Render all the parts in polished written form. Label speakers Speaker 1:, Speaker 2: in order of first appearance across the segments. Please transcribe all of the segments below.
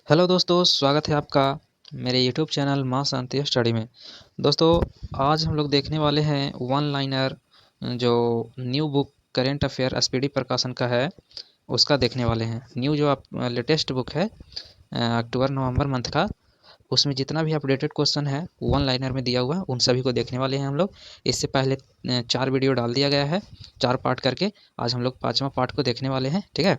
Speaker 1: Hello दोस्तों, स्वागत है आपका मेरे यूट्यूब चैनल माँ शांति स्टडी में। दोस्तों, आज हम लोग देखने वाले हैं वन लाइनर जो new book current affair SPD प्रकाशन का है, उसका देखने वाले हैं। न्यू जो लेटेस्ट बुक है अक्टूबर नवंबर मंथ का, उसमें जितना भी अपडेटेड क्वेश्चन है वन लाइनर में दिया हुआ उन सभी को देखने वाले हैं हम लोग। इससे पहले 4 वीडियो डाल दिया गया है, 4 पार्ट करके। आज हम लोग 5वां पार्ट को देखने वाले हैं, ठीक है।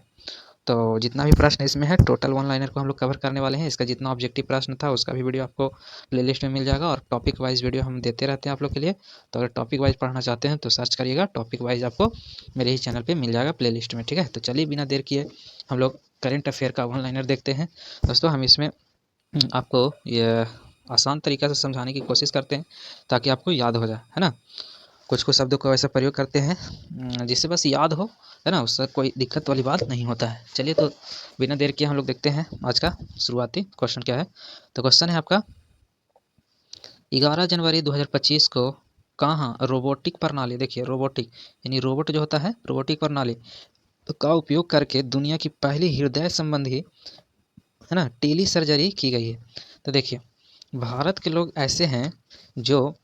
Speaker 1: तो जितना भी प्रश्न इसमें है टोटल वन लाइनर को हम लोग कवर करने वाले हैं। इसका जितना ऑब्जेक्टिव प्रश्न था उसका भी वीडियो आपको प्लेलिस्ट में मिल जाएगा, और टॉपिक वाइज वीडियो हम देते रहते हैं आप लोग के लिए। तो अगर टॉपिक वाइज पढ़ना चाहते हैं तो सर्च करिएगा, टॉपिक वाइज आपको मेरे ही चैनल पे मिल जाएगा प्लेलिस्ट में, ठीक है। तो चलिए बिना देर किए हम लोग करेंट अफेयर का वन लाइनर देखते हैं। दोस्तों, हम इसमें आपको ये आसान तरीक़ा से समझाने की कोशिश करते हैं ताकि आपको याद हो जाए, है ना। कुछ कुछ शब्दों को ऐसा प्रयोग करते हैं जिससे बस याद हो, है ना। उससे कोई दिक्कत वाली बात नहीं होता है। चलिए, तो बिना देर किए हम लोग देखते हैं आज का शुरुआती क्वेश्चन क्या है। तो क्वेश्चन है आपका, 11 जनवरी 2025 को कहाँ रोबोटिक प्रणाली, देखिए रोबोटिक यानी रोबोट जो होता है, रोबोटिक प्रणाली तो का उपयोग करके दुनिया की पहली हृदय संबंधी, है ना, टेली सर्जरी की गई है। तो देखिए, भारत के लोग ऐसे हैं जो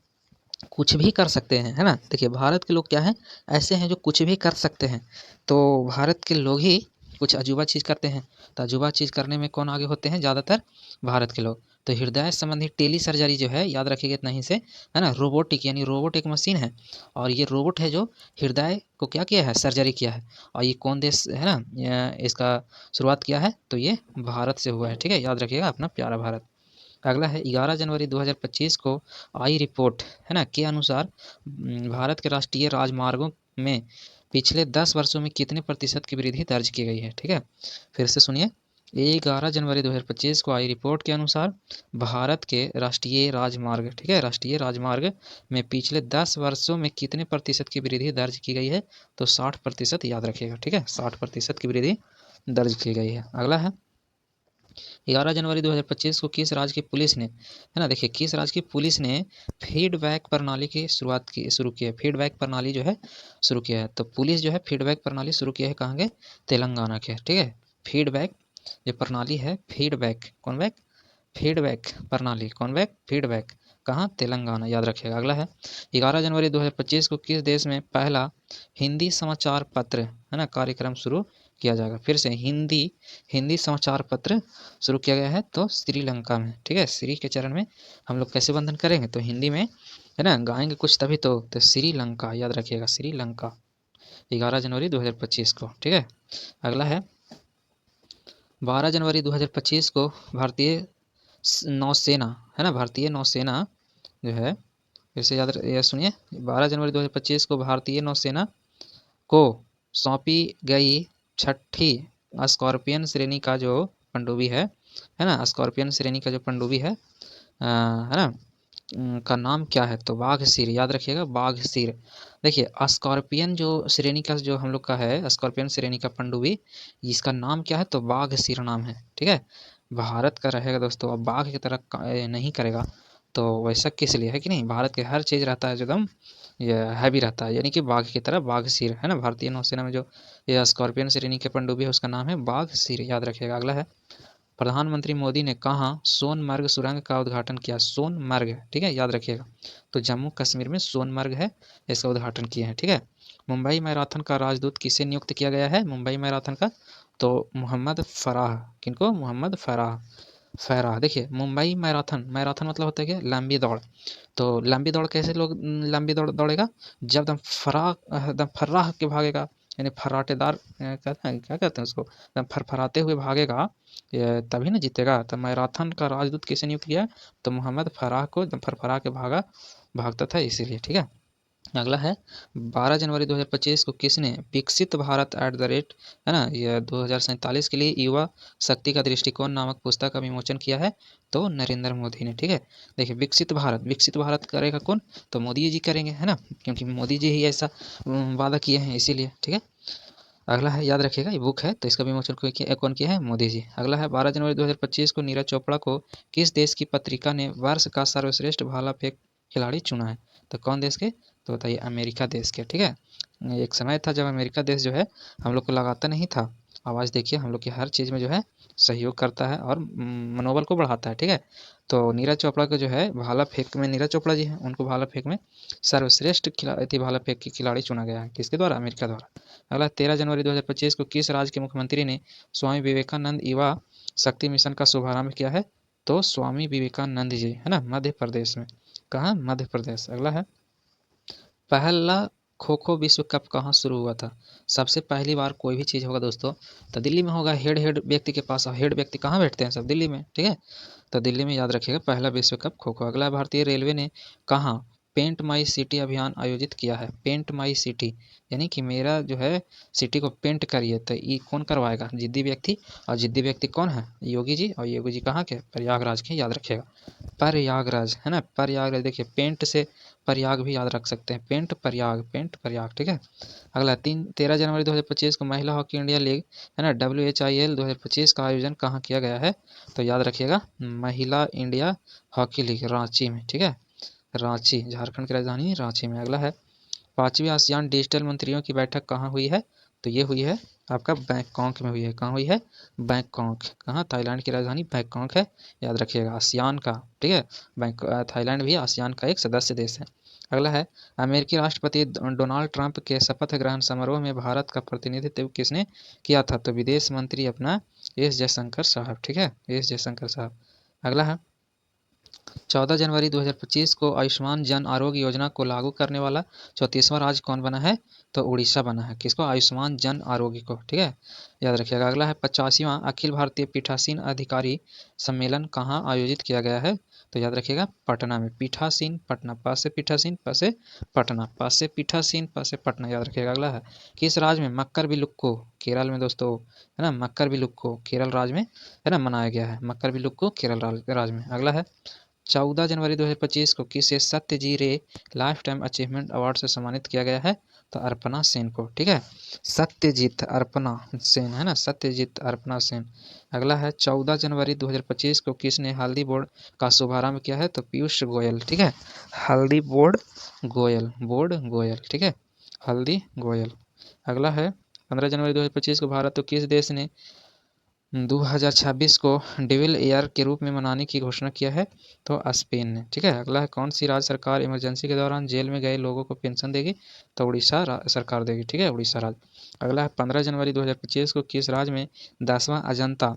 Speaker 1: कुछ भी कर सकते हैं, है ना। देखिए, भारत के लोग क्या हैं, ऐसे हैं जो कुछ भी कर सकते हैं। तो भारत के लोग ही कुछ अजूबा चीज़ करते हैं। तो अजूबा चीज़ करने में कौन आगे होते हैं? ज़्यादातर भारत के लोग। तो हृदय संबंधी टेली सर्जरी जो है, याद रखिएगा इतना ही से, है ना। रोबोटिक यानी रोबोट एक मशीन है, और ये रोबोट है जो हृदय को क्या किया है, सर्जरी किया है। और ये कौन देश है ना, इसका शुरुआत किया है? तो ये भारत से हुआ है, ठीक है। याद रखिएगा, अपना प्यारा भारत। अगला है, 11 जनवरी 2025 को आई रिपोर्ट, है ना, के अनुसार भारत के राष्ट्रीय राजमार्गों में पिछले 10 वर्षों में कितने प्रतिशत की वृद्धि दर्ज की गई है, ठीक है। फिर से सुनिए, 11 जनवरी 2025 को आई रिपोर्ट के अनुसार भारत के राष्ट्रीय राजमार्ग, ठीक है, राष्ट्रीय राजमार्ग में पिछले 10 वर्षों में कितने प्रतिशत की वृद्धि दर्ज की गई है? तो 60% याद रखिएगा, ठीक है। 60% की वृद्धि दर्ज की गई है। अगला है, 11 जनवरी 2025 को किस राज्य की पुलिस ने, है ना, देखिए किस राज्य की पुलिस ने फीडबैक प्रणाली की शुरू की है। फीडबैक प्रणाली जो है शुरू किया है। तो पुलिस जो है फीडबैक प्रणाली शुरू किया है कहाँ के? तेलंगाना के, ठीक है। फीडबैक जो प्रणाली है, फीडबैक कौन बैक, फीडबैक प्रणाली कौन बैक, फीडबैक कहाँ? तेलंगाना, याद रखिएगा। अगला है, 11 जनवरी 2025 को किस देश में पहला हिंदी समाचार पत्र, है ना, कार्यक्रम शुरू किया जाएगा? फिर से हिंदी हिंदी समाचार पत्र शुरू किया गया है, तो श्रीलंका में, ठीक है। श्री के चरण में हम लोग कैसे बंधन करेंगे? तो हिंदी में, है ना, गाएंगे कुछ तभी तो श्रीलंका, याद रखिएगा, श्रीलंका, 11 जनवरी 2025 को, ठीक है। अगला है, 12 जनवरी 2025 को भारतीय नौसेना, है ना, भारतीय नौसेना जो है, फिर से याद ये सुनिए, 12 जनवरी 2025 को भारतीय नौसेना को सौंपी गई छठी स्कॉर्पियन श्रेणी का जो पनडुब्बी है ना, स्कॉर्पियन श्रेणी का जो पनडुब्बी है ना, का नाम क्या है? तो बाघ सिर, याद रखिएगा, बाघ सिर। देखिए, स्कॉर्पियन जो श्रेणी का जो हम लोग का है, स्कॉर्पियन श्रेणी का पनडुब्बी, इसका नाम क्या है? तो बाघ सिर नाम है, ठीक है। भारत का रहेगा दोस्तों, अब बाघ की तरह नहीं करेगा, तो वैसा किस लिए है कि नहीं, भारत के हर चीज़ रहता है जो एकदम ये हैवी रहता है, यानी कि बाघ की तरह बाघ सिर, है ना। भारतीय नौसेना में जो ये स्कॉर्पियन श्रेणी के पनडुब्बी है उसका नाम है बाघ सिर, याद रखिएगा। अगला है, प्रधानमंत्री मोदी ने कहाँ सोनमर्ग सुरंग का उद्घाटन किया? सोनमर्ग, ठीक है, याद रखिएगा। तो जम्मू कश्मीर में सोनमर्ग है, इसका उद्घाटन किए हैं, ठीक है। मुंबई मैराथन का राजदूत किसे नियुक्त किया गया है? मुंबई मैराथन का, तो मोहम्मद फराह, किनको? मोहम्मद फराह, फराह। देखिए, मुंबई मैराथन, मैराथन मतलब होता है क्या? लंबी दौड़। तो लंबी दौड़ कैसे लोग लंबी दौड़ दौड़ेगा? जब दम एकदम फर्राह के भागेगा, यानी फर्राटेदार, कहते हैं, क्या कहते हैं उसको, एकदम फरफराते हुए भागेगा, ये तभी ना जीतेगा। तो मैराथन का राजदूत किसे नियुक्त किया? तो मोहम्मद फराह को, एकदम फरफरा के भागता था इसीलिए, ठीक है। अगला है, 12 जनवरी 2025 को किसने विकसित भारत है ना, यह 2047 के लिए युवा शक्ति का दृष्टिकोण नामक पुस्तक का विमोचन किया है? तो नरेंद्र मोदी ने, ठीक है। देखिए, विकसित भारत करेगा कौन? तो मोदी जी करेंगे, है ना, क्योंकि मोदी जी ही ऐसा वादा किए हैं, इसीलिए, ठीक है। अगला है, याद रखिएगा, ये बुक है तो इसका विमोचन कौन किया है? मोदी जी। अगला है, 12 जनवरी 2025 को नीरज चोपड़ा को किस देश की पत्रिका ने वर्ष का सर्वश्रेष्ठ भाला फेंक खिलाड़ी चुना है? तो कौन देश के? तो बताइए, अमेरिका देश के, ठीक है। एक समय था जब अमेरिका देश जो है हम लोग को लगाता नहीं था, आवाज़ देखिए हम लोग की हर चीज़ में जो है सहयोग करता है और मनोबल को बढ़ाता है, ठीक है। तो नीरज चोपड़ा को जो है भाला फेंक में, नीरज चोपड़ा जी हैं, उनको भाला फेंक में सर्वश्रेष्ठ भाला फेंक के खिलाड़ी चुना गया है, किसके द्वारा? अमेरिका द्वारा। अगला 13 जनवरी 2025 को किस राज्य के मुख्यमंत्री ने स्वामी विवेकानंद युवा शक्ति मिशन का शुभारंभ किया है? तो स्वामी विवेकानंद जी, है ना, मध्य प्रदेश में। कहाँ? मध्य प्रदेश। अगला है पहला खो खो विश्व कप कहाँ शुरू हुआ था? सबसे पहली बार कोई भी चीज़ होगा दोस्तों तो दिल्ली में होगा, हेड हेड व्यक्ति के पास। हेड व्यक्ति कहाँ बैठते हैं? सब दिल्ली में, ठीक है। तो दिल्ली में याद रखिएगा पहला विश्व कप खो खो। अगला भारतीय रेलवे ने कहाँ पेंट माई सिटी अभियान आयोजित किया है? पेंट माई सिटी यानी कि मेरा जो है सिटी को पेंट करिए, तो ये कौन करवाएगा? जिद्दी व्यक्ति। और जिद्दी व्यक्ति कौन है? योगी जी। और योगी जी कहाँ के? प्रयागराज के, याद रखिएगा। प्रयागराज, है ना, प्रयागराज। देखिए पेंट से प्रयाग भी याद रख सकते हैं, पेंट प्रयाग, पेंट प्रयाग, ठीक है। अगला 13 जनवरी 2025 को महिला हॉकी इंडिया लीग, है ना, WHIL 2025 का आयोजन कहाँ किया गया है? तो याद रखिएगा महिला इंडिया हॉकी लीग रांची में, ठीक है। रांची, झारखंड की राजधानी रांची में। अगला है पांचवी आसियान डिजिटल मंत्रियों की बैठक कहाँ हुई है? तो ये हुई है आपका बैंकॉक में हुई है। कहाँ हुई है? बैंकॉक। कहाँ? थाईलैंड की राजधानी बैंकॉक है, याद रखिएगा, आसियान का, ठीक है। थाईलैंड भी आसियान का एक सदस्य देश है। अगला है अमेरिकी राष्ट्रपति डोनाल्ड ट्रंप के शपथ ग्रहण समारोह में भारत का प्रतिनिधित्व किसने किया था? तो विदेश मंत्री अपना एस जयशंकर साहब, ठीक है, एस जयशंकर साहब। अगला है 14 जनवरी 2025 को आयुष्मान जन आरोग्य योजना को लागू करने वाला 34वां राज्य कौन बना है? तो उड़ीसा बना है। किसको? आयुष्मान जन आरोग्य को, ठीक है, याद रखिएगा। अगला है 85वां अखिल भारतीय पीठासीन अधिकारी सम्मेलन कहाँ आयोजित किया गया है? तो याद रखिएगा पटना में। पीठासीन पटना, प से पीठासीन, प से पटना, प से पीठासीन, प से पटना, याद रखिएगा। अगला है किस राज्य में मक्कर बिलुक्को, केरल में दोस्तों, है ना, मक्कर बिलुक्को केरल राज्य में, है ना, मनाया गया है मक्कर बिलुक्को केरल राज्य में। अगला है 14 जनवरी 2025 को किसे सत्यजीत रे लाइफ टाइम अचीवमेंट अवार्ड से सम्मानित किया गया है? तो अर्पणा सेन को, ठीक है। सत्यजीत अर्पणा सेन, है ना, सत्यजीत अर्पणा सेन। अगला है 14 जनवरी 2025 को किसने हल्दी बोर्ड का शुभारंभ किया है? तो पीयूष गोयल, ठीक है। हल्दी बोर्ड गोयल, बोर्ड गोयल, ठीक है, हल्दी गोयल। अगला है 15 जनवरी 2025 को भारत तो किस देश ने 2026 को डेविल ईयर के रूप में मनाने की घोषणा किया है? तो स्पेन ने, ठीक है। अगला है कौन सी राज्य सरकार इमरजेंसी के दौरान जेल में गए लोगों को पेंशन देगी? तो उड़ीसा सरकार देगी, ठीक है, उड़ीसा राज्य। अगला है 15 जनवरी 2025 को किस राज्य में 10वां अजंता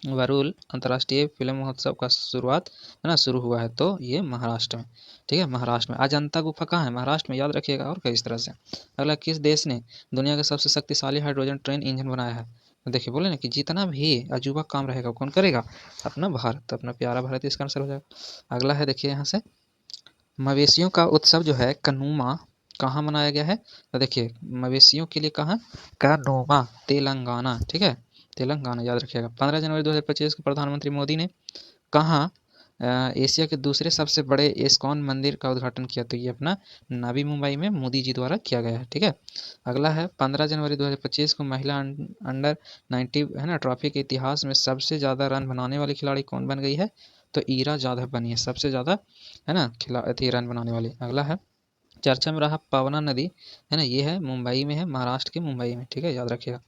Speaker 1: वरुल अंतर्राष्ट्रीय फिल्म महोत्सव का शुरुआत, है ना, शुरू हुआ है? तो ये महाराष्ट्र में, ठीक है, महाराष्ट्र में। अजंता गुफा कहाँ है? महाराष्ट्र में, याद रखिएगा। और किस तरह से। अगला किस देश ने दुनिया का सबसे शक्तिशाली हाइड्रोजन ट्रेन इंजन बनाया है? तो देखिए बोले ना कि जितना भी अजूबा काम रहेगा कौन करेगा? अपना भारत, अपना प्यारा भारत इसका आंसर हो जाएगा। अगला है देखिए यहाँ से मवेशियों का उत्सव जो है कन्नुमा कहाँ मनाया गया है? तो देखिए मवेशियों के लिए कहाँ? कन्नुमा, तेलंगाना, ठीक है, तेलंगाना, याद रखिएगा। 15 जनवरी 2025 को प्रधानमंत्री मोदी ने कहाँ एशिया के दूसरे सबसे बड़े इस्कॉन मंदिर का उद्घाटन किया? तो ये अपना नवी मुंबई में मोदी जी द्वारा किया गया है, ठीक है। अगला है 15 जनवरी 2025 को महिला अंडर 90, है ना, ट्रॉफी के इतिहास में सबसे ज़्यादा रन बनाने वाली खिलाड़ी कौन बन गई है? तो ईरा जाधव बनी है सबसे ज़्यादा, है ना, रन बनाने वाली। अगला है चर्चा में रहा पावना नदी, है ना, ये है मुंबई में है, महाराष्ट्र के मुंबई में, ठीक है, याद रखिएगा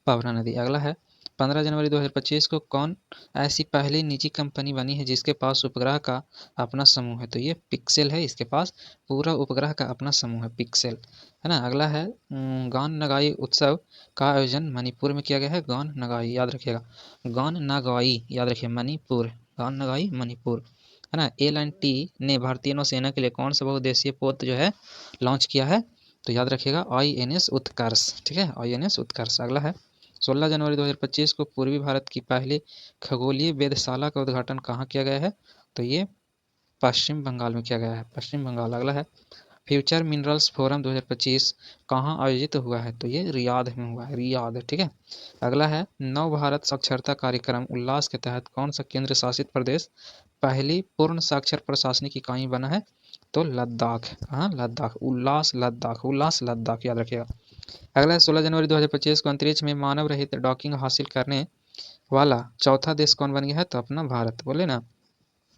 Speaker 1: पावना नदी। अगला है 15 जनवरी 2025 को कौन ऐसी पहली निजी कंपनी बनी है जिसके पास उपग्रह का अपना समूह है? तो ये पिक्सेल है, इसके पास पूरा उपग्रह का अपना समूह है, पिक्सेल, है ना। अगला है गान नगाई उत्सव का आयोजन मणिपुर में किया गया है। गान नगाई, याद रखिएगा, गान नगाई, याद रखिए, मणिपुर, गान नगाई मणिपुर, है ना। L&T ने भारतीय नौसेना के लिए कौन सा बहुउद्देशीय पोत जो है लॉन्च किया है? तो याद रखिएगा INS उत्कर्ष, ठीक है, INS उत्कर्ष। अगला है 16 जनवरी 2025 को पूर्वी भारत की पहली खगोलीय वेधशाला का उद्घाटन कहाँ किया गया है? तो ये पश्चिम बंगाल में किया गया है, पश्चिम बंगाल। अगला है फ्यूचर मिनरल्स फोरम 2025 कहाँ आयोजित हुआ है? तो ये रियाद में हुआ है, रियाद, ठीक है। अगला है नव भारत साक्षरता कार्यक्रम उल्लास के तहत कौन सा केंद्र शासित प्रदेश पहली पूर्ण साक्षर प्रशासनिक इकाई बना है? तो लद्दाख, हाँ, लद्दाख, उल्लास लद्दाख, उल्लास लद्दाख, याद रखिएगा। अगला है 16 जनवरी 2025 को अंतरिक्ष में मानव रहित डॉकिंग हासिल करने वाला चौथा देश कौन बन गया है? तो अपना भारत। बोले ना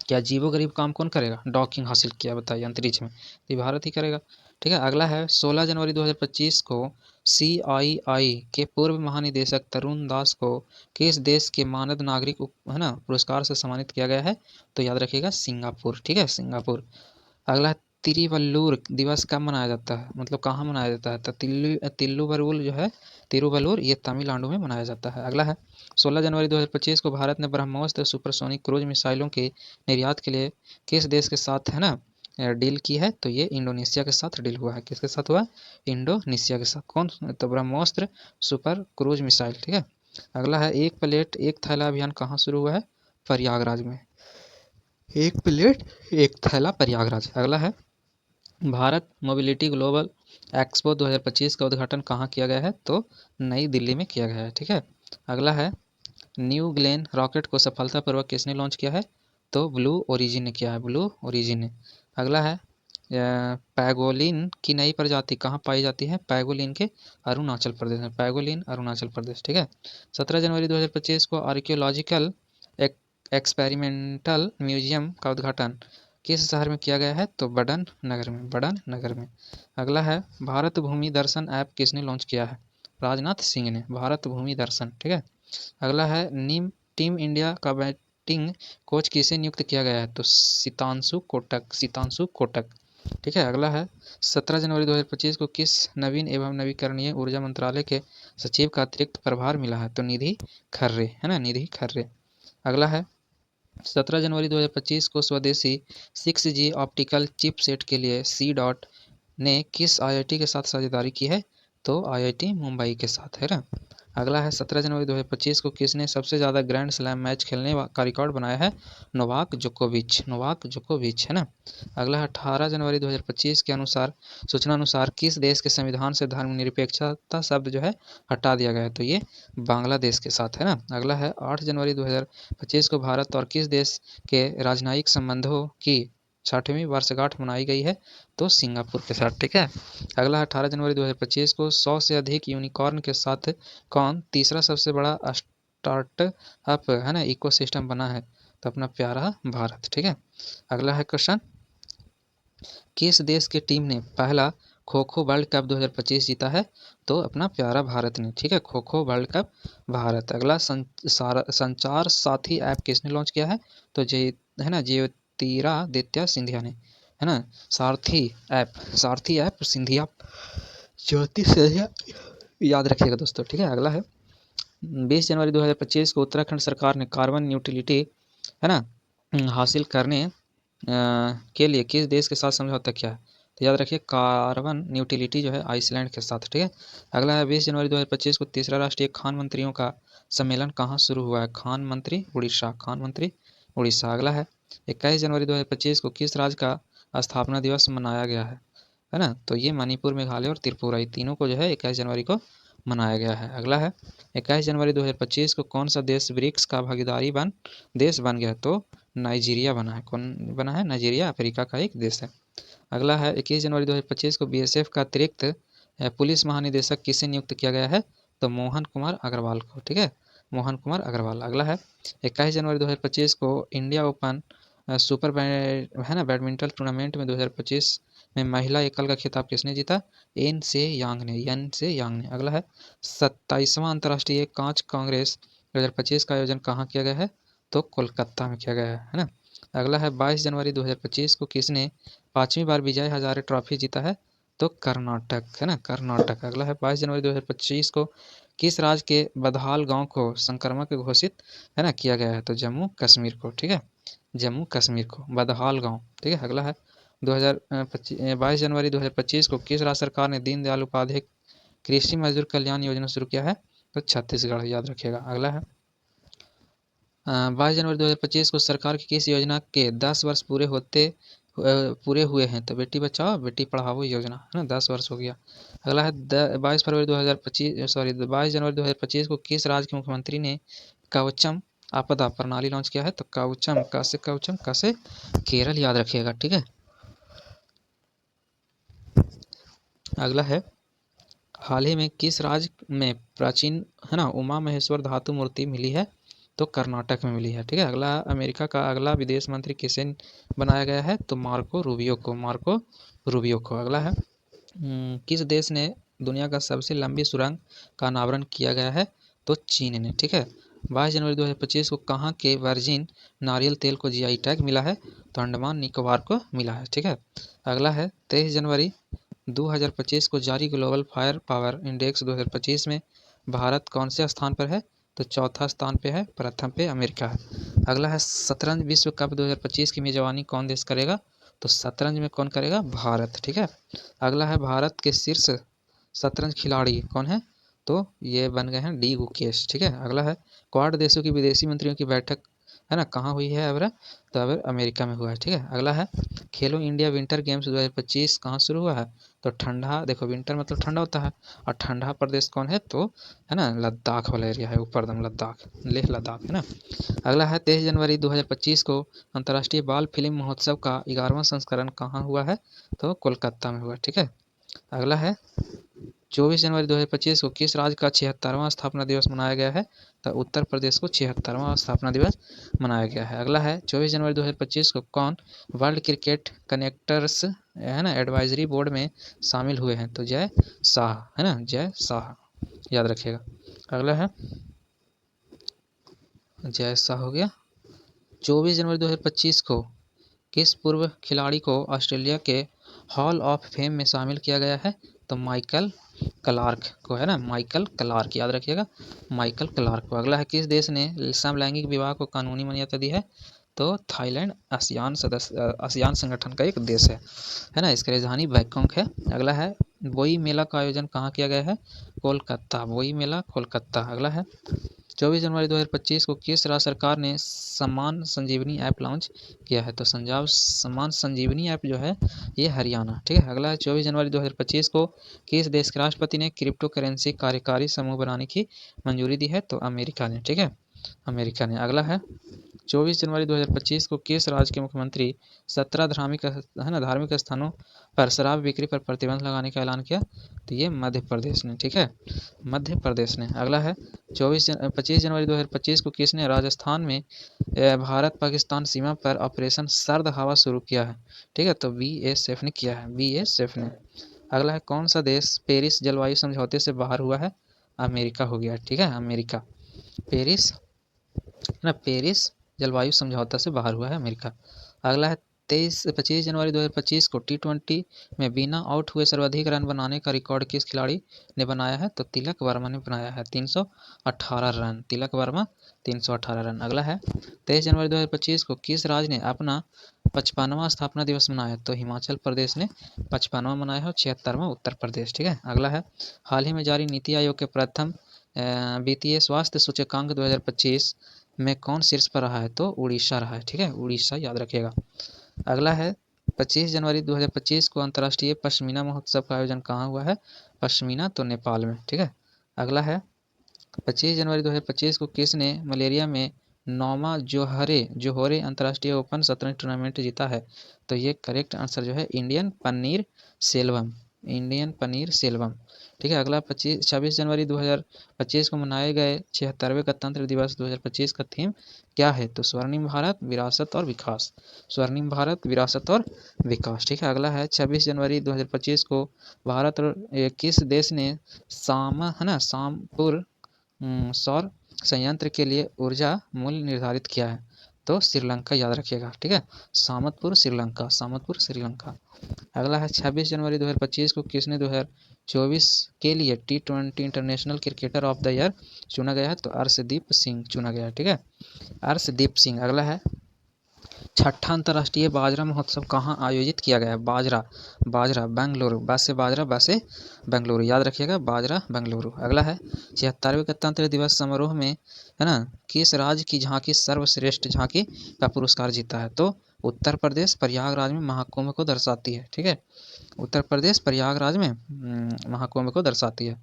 Speaker 1: क्या अजीबो गरीब काम कौन करेगा? डॉकिंग हासिल किया, बताइए, अंतरिक्ष में, तो भारत ही करेगा, ठीक है। अगला है 16 जनवरी 2025 को CII के पूर्व महानिदेशक तरुण दास को किस देश के मानद नागरिक है ना पुरस्कार से सम्मानित किया गया है? तो याद रखिएगा सिंगापुर, ठीक है, सिंगापुर। अगला तिरुवल्लुर दिवस कब मनाया जाता है, मतलब कहाँ मनाया जाता है? तो तिल्लुवरुल जो है, तिरुवल्लुर, ये तमिलनाडु में मनाया जाता है। अगला है 16 जनवरी 2025 को भारत ने ब्रह्मोस सुपरसोनिक क्रूज मिसाइलों के निर्यात के लिए किस देश के साथ है ना डील की है? तो ये इंडोनेशिया के साथ डील हुआ है। किसके साथ हुआ? इंडोनेशिया के साथ। कौन? तो ब्रह्मोस्त्र सुपर क्रूज मिसाइल, ठीक है। अगला है एक प्लेट एक थैला अभियान कहाँ शुरू हुआ है? प्रयागराज में। एक प्लेट एक थैला प्रयागराज। अगला है भारत मोबिलिटी ग्लोबल एक्सपो 2025 का उद्घाटन कहाँ किया गया है? तो नई दिल्ली में किया गया है, ठीक है। अगला है न्यू ग्लेन रॉकेट को सफलतापूर्वक किसने लॉन्च किया है? तो ब्लू ओरिजिन ने किया है, ब्लू ओरिजिन ने। अगला है पैगोलिन की नई प्रजाति कहाँ पाई जाती है? पैगोलिन के अरुणाचल प्रदेश में, पैगोलिन अरुणाचल प्रदेश, ठीक है। 17 जनवरी 2025 को आर्कियोलॉजिकल एक्सपेरिमेंटल म्यूजियम का उद्घाटन किस शहर में किया गया है? तो बडन नगर में, बडन नगर में। अगला है भारत भूमि दर्शन ऐप किसने लॉन्च किया है? राजनाथ सिंह ने, भारत भूमि दर्शन, ठीक है। अगला है नीम टीम इंडिया का बैटिंग कोच किसे नियुक्त किया गया है? तो सितांशु कोटक, सितांशु कोटक, ठीक है। अगला है 17 जनवरी 2025 को किस नवीन एवं नवीकरणीय ऊर्जा मंत्रालय के सचिव का अतिरिक्त प्रभार मिला है? तो निधि खर्रे, है ना, निधि खर्रे। अगला है 17 जनवरी 2025 को स्वदेशी 6G ऑप्टिकल चिपसेट के लिए सी डॉट ने किस IIT के साथ साझेदारी की है? तो IIT मुंबई के साथ, है ना। अगला है 17 जनवरी 2025 को किसने सबसे ज़्यादा ग्रैंड स्लैम मैच खेलने का रिकॉर्ड बनाया है? नोवाक जोकोविच, नोवाक जोकोविच, है ना। अगला है 18 जनवरी 2025 के अनुसार सूचना अनुसार किस देश के संविधान से धर्मनिरपेक्षता शब्द जो है हटा दिया गया है? तो ये बांग्लादेश के साथ, है ना। अगला है 8 जनवरी 2025 को भारत और किस देश के राजनयिक संबंधों की 60वीं वर्षगांठ मनाई गई है? तो सिंगापुर के साथ, ठीक है। अगला 18 जनवरी 2025 को 100 से अधिक यूनिकॉर्न के साथ कौन तीसरा सबसे बड़ा स्टार्टअप है ना इकोसिस्टम बना है? तो अपना प्यारा भारत, ठीक है। अगला है क्वेश्चन किस देश की टीम ने पहला खो खो वर्ल्ड कप 2025 जीता है? तो अपना प्यारा भारत ने, ठीक है, खो खो वर्ल्ड कप भारत। अगला संचार साथी ऐप किसने लॉन्च किया है? तो है ना ज्योतिरादित्य सिंधिया ने, है ना। सारथी ऐप सिंधिया, ज्योति सिंधिया, याद रखिएगा दोस्तों, ठीक है। अगला है 20 जनवरी 2025 को उत्तराखंड सरकार ने कार्बन न्यूट्रलिटी, है ना, हासिल करने के लिए किस देश के साथ समझौता किया है? तो याद रखिए कार्बन न्यूट्रलिटी जो है आइसलैंड के साथ, ठीक है। अगला है 20 जनवरी 2025 को तीसरा राष्ट्रीय खान मंत्रियों का सम्मेलन कहाँ शुरू हुआ है? खान मंत्री उड़ीसा, खान मंत्री उड़ीसा। अगला है 21 जनवरी 2025 को किस राज्य का स्थापना दिवस मनाया गया है ना? तो ये मणिपुर, मेघालय और त्रिपुरा, ये तीनों को जो है 21 जनवरी को मनाया गया है। अगला है 21 जनवरी 2025 को कौन सा देश ब्रिक्स का भागीदारी देश बन गया? तो नाइजीरिया बना है। कौन बना है? नाइजीरिया अफ्रीका का एक देश है। अगला है 21 जनवरी 2025 को BSF का अतिरिक्त पुलिस महानिदेशक किसे नियुक्त किया गया है? तो मोहन कुमार अग्रवाल को, ठीक है, मोहन कुमार अग्रवाल। अगला है 21 जनवरी 2025 को इंडिया ओपन सुपर है ना बैडमिंटन टूर्नामेंट में 2025 में महिला एकल का खिताब किसने जीता? एन से यांग ने, एन से यांग ने। अगला है 27वां अंतर्राष्ट्रीय कांच कांग्रेस 2025 का आयोजन कहाँ किया गया है? तो कोलकाता में किया गया है ना। अगला है 22 जनवरी 2025 को किसने 5वीं बार विजय हजारे ट्रॉफी जीता है? तो कर्नाटक, है ना, कर्नाटक। अगला है 22 जनवरी 2025 को किस राज्य के बदहाल गांव को संक्रमक घोषित है ना किया गया है? तो जम्मू कश्मीर को, ठीक है, जम्मू कश्मीर को बदहाल गांव, ठीक है। अगला है 22 जनवरी 2025 को किस राज्य सरकार ने दीनदयाल उपाध्याय कृषि मजदूर कल्याण योजना शुरू किया है? तो छत्तीसगढ़, याद रखिएगा। अगला है 22 जनवरी 2025 को सरकार की किस योजना के 10 वर्ष पूरे हुए हैं? तो बेटी बचाओ बेटी पढ़ाओ योजना, है ना, 10 वर्ष हो गया। अगला है 22 फरवरी 2025 सॉरी 22 जनवरी 2025 को किस राज्य के मुख्यमंत्री ने कवचम आपदा प्रणाली लॉन्च किया है? तो कवचम का से केरल, याद रखिएगा, ठीक है। अगला है हाल ही में किस राज्य में प्राचीन है ना उमा महेश्वर धातु मूर्ति मिली है? तो कर्नाटक में मिली है, ठीक है। अगला अमेरिका का अगला विदेश मंत्री किसे बनाया गया है? तो मार्को रूबियो को, मार्को रूबियो को। अगला है किस देश ने दुनिया का सबसे लंबी सुरंग का अनावरण किया गया है? तो चीन ने। ठीक है। 22 जनवरी 2025 को कहाँ के वर्जिन नारियल तेल को जीआई टैग मिला है? तो अंडमान निकोबार को मिला है। ठीक है। अगला है 23 जनवरी 2025 को जारी ग्लोबल फायर पावर इंडेक्स 2025 में भारत कौन से स्थान पर है? तो चौथा स्थान पे है, प्रथम पे अमेरिका है। अगला है शतरंज विश्व कप 2025 की मेजबानी कौन देश करेगा? तो शतरंज में कौन करेगा? भारत। ठीक है। अगला है भारत के शीर्ष शतरंज खिलाड़ी कौन है? तो ये बन गए हैं डी गुकेश। ठीक है। अगला है क्वाड देशों की विदेशी मंत्रियों की बैठक है ना कहाँ हुई है? अब तो अब अमेरिका में हुआ है। ठीक है। अगला है खेलो इंडिया विंटर गेम्स 2025 कहाँ शुरू हुआ है? तो ठंडा, देखो विंटर मतलब ठंडा होता है, और ठंडा प्रदेश कौन है? तो है ना लद्दाख वाला एरिया है, ऊपर दम लद्दाख, लेह लद्दाख है ना। अगला है 23 जनवरी 2025 को अंतर्राष्ट्रीय बाल फिल्म महोत्सव का 11वां संस्करण कहाँ हुआ है? तो कोलकाता में हुआ। ठीक है। अगला है 24 जनवरी 2025 को किस राज्य का 76वां स्थापना दिवस मनाया गया है? तो उत्तर प्रदेश को 76वां स्थापना दिवस मनाया गया है। अगला है 24 जनवरी 2025 को कौन वर्ल्ड क्रिकेट कनेक्टर्स है ना एडवाइजरी बोर्ड में शामिल हुए हैं? तो जय शाह है ना, जय शाह, याद रखिएगा। अगला है जय शाह हो गया। 24 जनवरी 2025 को किस पूर्व खिलाड़ी को ऑस्ट्रेलिया के हॉल ऑफ फेम में शामिल किया गया है? तो माइकल क्लार्क को है ना, माइकल क्लार्क, याद रखिएगा, माइकल क्लार्क को। अगला है किस देश ने समलैंगिक विवाह को कानूनी मान्यता दी है? तो थाईलैंड आसियान संगठन का एक देश है ना, इसकी राजधानी बैंकॉक है। अगला है बोई मेला का आयोजन कहाँ किया गया है? कोलकाता, बोई मेला कोलकाता। अगला है 24 जनवरी 2025 को किस राज्य सरकार ने सम्मान संजीवनी ऐप लॉन्च किया है? तो संजाब सम्मान संजीवनी ऐप जो है ये हरियाणा। ठीक है। अगला है 24 जनवरी 2025 को किस देश के राष्ट्रपति ने क्रिप्टो करेंसी कार्यकारी समूह बनाने की मंजूरी दी है? तो अमेरिका ने। ठीक है, अमेरिका ने। अगला है 24 जनवरी 2025 को किस राज्य के मुख्यमंत्री 17 धार्मिक स्थानों पर शराब बिक्री पर प्रतिबंध लगाने का ऐलान किया? तो ये मध्य प्रदेश ने। ठीक है, मध्य प्रदेश ने। अगला है 25 जनवरी 2025 को किसने राजस्थान में भारत पाकिस्तान सीमा पर ऑपरेशन सर्द हवा शुरू किया है? ठीक है, तो BSF ने किया है, BSF ने। अगला है कौन सा देश पेरिस जलवायु समझौते से बाहर हुआ है? अमेरिका हो गया। ठीक है, अमेरिका, पेरिस ना, पेरिस जलवायु समझौता से बाहर हुआ है अमेरिका। अगला है 25 जनवरी 2025 को T20 में बिना आउट हुए सर्वाधिक रन बनाने का रिकॉर्ड किस खिलाड़ी ने बनाया है? तो तिलक वर्मा ने बनाया है, 318 रन, तिलक वर्मा 318 रन। अगला है 23 जनवरी 2025 को किस राज्य ने अपना 55वां स्थापना दिवस मनाया? तो हिमाचल प्रदेश ने 55वां मनाया है, और 76वां उत्तर प्रदेश। ठीक है। अगला है हाल ही में जारी नीति आयोग के प्रथम वित्तीय स्वास्थ्य सूचकांक 2025 में कौन शीर्ष पर रहा है? तो उड़ीसा रहा है। ठीक है, उड़ीसा, याद रखिएगा। अगला है 25 जनवरी 2025 को अंतर्राष्ट्रीय पश्मीना महोत्सव का आयोजन कहाँ हुआ है? पश्मीना, तो नेपाल में। ठीक है। अगला है 25 जनवरी 2025 को किसने मलेरिया में 9वां जोहरे अंतर्राष्ट्रीय ओपन शतरंज टूर्नामेंट जीता है? तो ये करेक्ट आंसर जो है इंडियन पनीर सेल्वम, इंडियन पनीर सेल्वम। ठीक है। अगला 26 जनवरी 2025 को मनाए गए 76वें गणतंत्र दिवस 2025 का थीम क्या है? तो स्वर्णिम भारत, विरासत और विकास, स्वर्णिम भारत, विरासत और विकास। ठीक है। अगला है 26 जनवरी 2025 को भारत और किस देश ने शामपुर सौर संयंत्र के लिए ऊर्जा मूल्य निर्धारित किया है? तो श्रीलंका, याद रखिएगा। ठीक है, सामतपुर श्रीलंका, सामतपुर श्रीलंका। अगला है 26 जनवरी 2025 को किसने 2024 के लिए T20 international cricketer of the year चुना गया है? तो अर्शदीप सिंह चुना गया है। ठीक है, अर्शदीप सिंह। अगला है छठा अंतर्राष्ट्रीय बाजरा महोत्सव कहाँ आयोजित किया गया है? बाजरा बेंगलुरु, बासे बेंगलुरु, याद रखिएगा, बाजरा बेंगलुरु। अगला है 76वें गणतंत्र दिवस समारोह में है ना किस राज्य की झांकी सर्वश्रेष्ठ झांकी का पुरस्कार जीता है? तो उत्तर प्रदेश प्रयागराज में महाकुंभ को दर्शाती है। ठीक है, उत्तर प्रदेश प्रयागराज में महाकुंभ को दर्शाती है।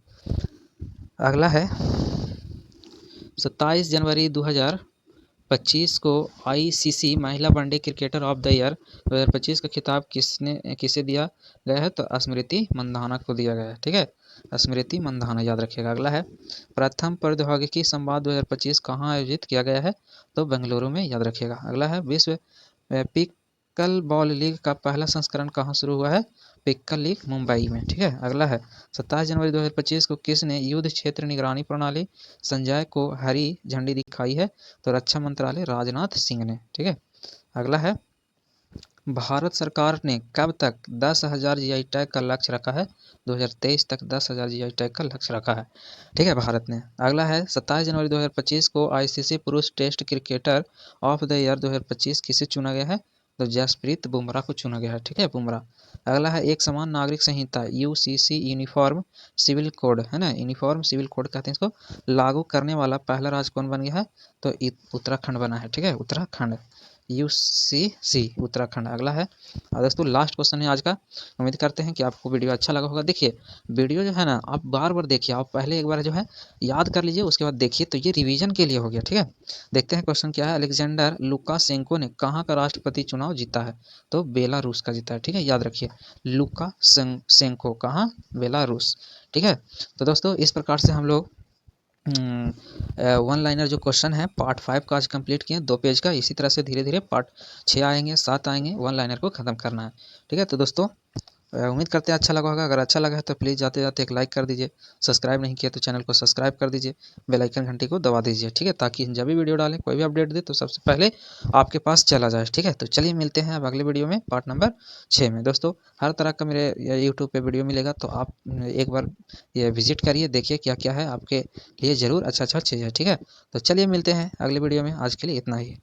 Speaker 1: अगला है 27 जनवरी 2025 को ICC महिला one day cricketer of the year 2025 का खिताब किसे दिया गया है? तो स्मृति मंधाना को दिया गया है। ठीक है, स्मृति मंधाना, याद रखिएगा। अगला है प्रथम प्रौद्योगिकी संवाद 2025 कहाँ आयोजित किया गया है? तो बेंगलुरु में, याद रखिएगा। अगला है विश्व पिकल बॉल लीग का पहला संस्करण कहाँ शुरू हुआ है? पिक्कल लीक मुंबई में। ठीक है, अगला है 27 जनवरी 2025 को किसने युद्ध क्षेत्र निगरानी प्रणाली संजय को हरी झंडी दिखाई है? तो रक्षा मंत्रालय राजनाथ सिंह ने। ठीक है, अगला है भारत सरकार ने कब तक 10,000 जीआई टैग का लक्ष्य रखा है? 2023 तक 10,000 जीआई टैग का लक्ष्य रखा है। ठीक है, भारत ने। अगला है 27 जनवरी 2025 को आईसीसी पुरुष test cricketer of the year 2025 किसे चुना गया है? तो जसप्रीत बुमराह को चुना गया है। ठीक है, बुमराह। अगला है एक समान नागरिक संहिता यूसीसी यूनिफॉर्म सिविल कोड है ना, यूनिफॉर्म सिविल कोड कहते हैं इसको, लागू करने वाला पहला राज्य कौन बन गया है? तो उत्तराखंड बना है। ठीक है, उत्तराखंड, यूसीसी उत्तराखंड। अगला है और दोस्तों लास्ट क्वेश्चन है आज का। उम्मीद करते हैं कि आपको वीडियो अच्छा लगा होगा। देखिए वीडियो जो है ना आप बार बार देखिए, आप पहले एक बार जो है याद कर लीजिए, उसके बाद देखिए, तो ये रिवीजन के लिए हो गया। ठीक है, देखते हैं क्वेश्चन क्या है। अलेक्जेंडर लुकाशेंको ने कहाँ का राष्ट्रपति चुनाव जीता है? तो बेलारूस का जीता है। ठीक है, याद रखिए लुकाशेंको कहाँ? बेलारूस। ठीक है, तो दोस्तों इस प्रकार से हम लोग वन लाइनर जो क्वेश्चन है पार्ट 5 का आज कंप्लीट किए 2 पेज का। इसी तरह से धीरे धीरे पार्ट 6 आएंगे, 7 आएंगे, वन लाइनर को ख़त्म करना है। ठीक है, तो दोस्तों उम्मीद करते हैं अच्छा लगा होगा। अगर अच्छा लगा है तो प्लीज़ जाते जाते एक लाइक कर दीजिए, सब्सक्राइब नहीं किया तो चैनल को सब्सक्राइब कर दीजिए, बेल आइकन घंटी को दबा दीजिए। ठीक है, ताकि जब भी वीडियो डालें, कोई भी अपडेट दे तो सबसे पहले आपके पास चला जाए। ठीक है, तो चलिए मिलते हैं अब अगले वीडियो में पार्ट नंबर 6 में। दोस्तों हर तरह का मेरे यूट्यूब पे वीडियो मिलेगा, तो आप एक बार ये विजिट करिए, देखिए क्या क्या है, आपके लिए ज़रूर अच्छा अच्छा चीज़ है। ठीक है, तो चलिए मिलते हैं अगले वीडियो में। आज के लिए इतना ही।